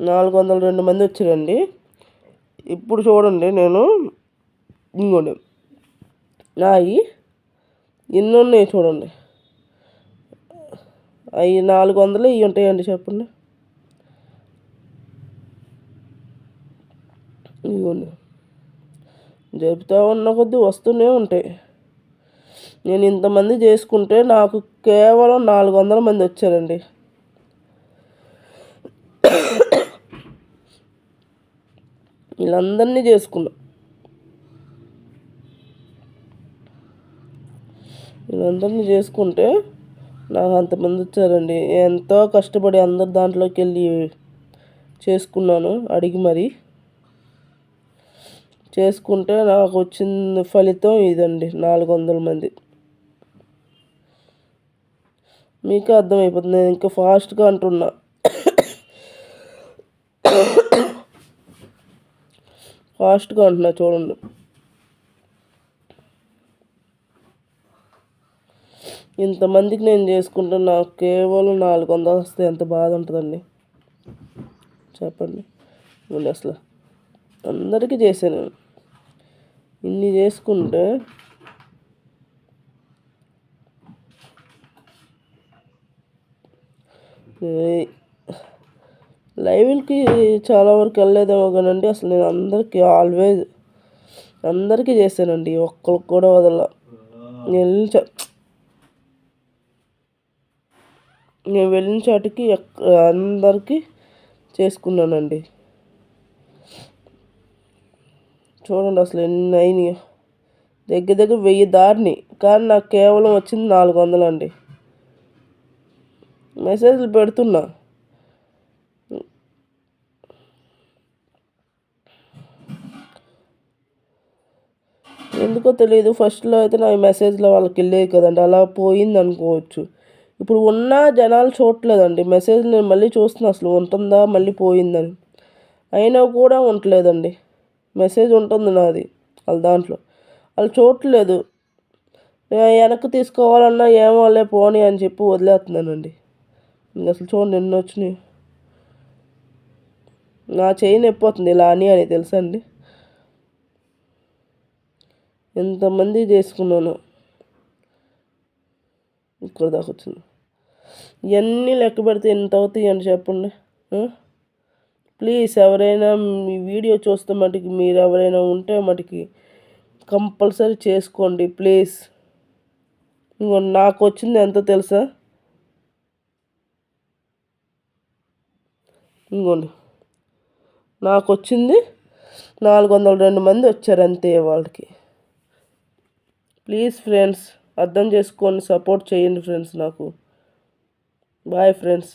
402 మంది వచ్చారండి. ఇప్పుడు చూడండి నేను ఇంకోండి నాయి ఎన్ని ఉన్నాయి చూడండి. అవి 400 ఇవి ఉంటాయండి చెప్పండి. ఇదిగోండి జరుపుతూ ఉన్న కొద్దీ వస్తూనే ఉంటాయి. నేను ఇంతమంది చేసుకుంటే నాకు కేవలం 400 మంది వచ్చారండి. వీళ్ళందరినీ చేసుకున్నా. వీళ్ళందరినీ చేసుకుంటే నాకు అంతమంది వచ్చారండి. ఎంతో కష్టపడి అందరి దాంట్లోకి వెళ్ళి చేసుకున్నాను, అడిగి మరి చేసుకుంటే నాకు వచ్చిన ఫలితం ఇదండి, 400 మంది. మీకే అర్థమైపోతుంది. నేను ఇంకా ఫాస్ట్గా అంటున్నా. ఫాస్ట్గా అంటున్నా చూడండి. ఇంతమందికి నేను చేసుకుంటే నాకు కేవలం 400 వస్తే ఎంత బాధ ఉంటుందండి చెప్పండి. అసలు అందరికీ చేశాను. ఇన్ని చేసుకుంటే లైవ్లకి చాలా వరకు వెళ్ళలేదేమో కానండి, అసలు నేను అందరికీ చేశానండి. ఒక్కరికి కూడా వదల. నేను వెళ్ళిన చాటుకి అందరికీ చేసుకున్నానండి. చూడండి అసలు ఎన్ని అయినాయి. దగ్గర 1000 దారిని, కానీ నాకు కేవలం వచ్చింది 400 అండి. మెసేజ్లు పెడుతున్నా. ఎందుకో తెలియదు, ఫస్ట్లో అయితే నా మెసేజ్లో వాళ్ళకి వెళ్ళేది కదండి, అలా పోయింది అనుకోవచ్చు. ఇప్పుడు ఉన్న జనాలు చూడట్లేదండి మెసేజ్. నేను మళ్ళీ చూస్తున్నా అసలు ఉంటుందా మళ్ళీ పోయిందని. అయినా కూడా ఉండలేదండి. మెసేజ్ ఉంటుంది నాది వాళ్ళ దాంట్లో, వాళ్ళు చూడట్లేదు. వెనక్కి తీసుకోవాలన్నా ఏమోలే పోనీ అని చెప్పి వదిలేస్తున్నానండి. అసలు చూడండి ఎన్ని వచ్చినాయి. నా చెయ్యి నొప్పిపోతుంది ఇలా అని తెలుసా అండి. ఎంతమంది చేసుకున్నాను, ఇక్కడ దాకా వచ్చింది. ఇవన్నీ లెక్క పెడితే ఎంత అవుతాయి అని చెప్పండి. ప్లీజ్ ఎవరైనా మీ వీడియో చూస్తే మటుకి మీరు ఎవరైనా ఉంటే మటుకి కంపల్సరీ చేసుకోండి ప్లీజ్. ఇంకోండి నాకు వచ్చింది ఎంతో తెలుసా. ఇంకోండి నాకు వచ్చింది 402 మంది వచ్చారు అంతే వాళ్ళకి. ప్లీజ్ ఫ్రెండ్స్ అర్థం చేసుకొని సపోర్ట్ చేయండి ఫ్రెండ్స్ నాకు. Bye friends.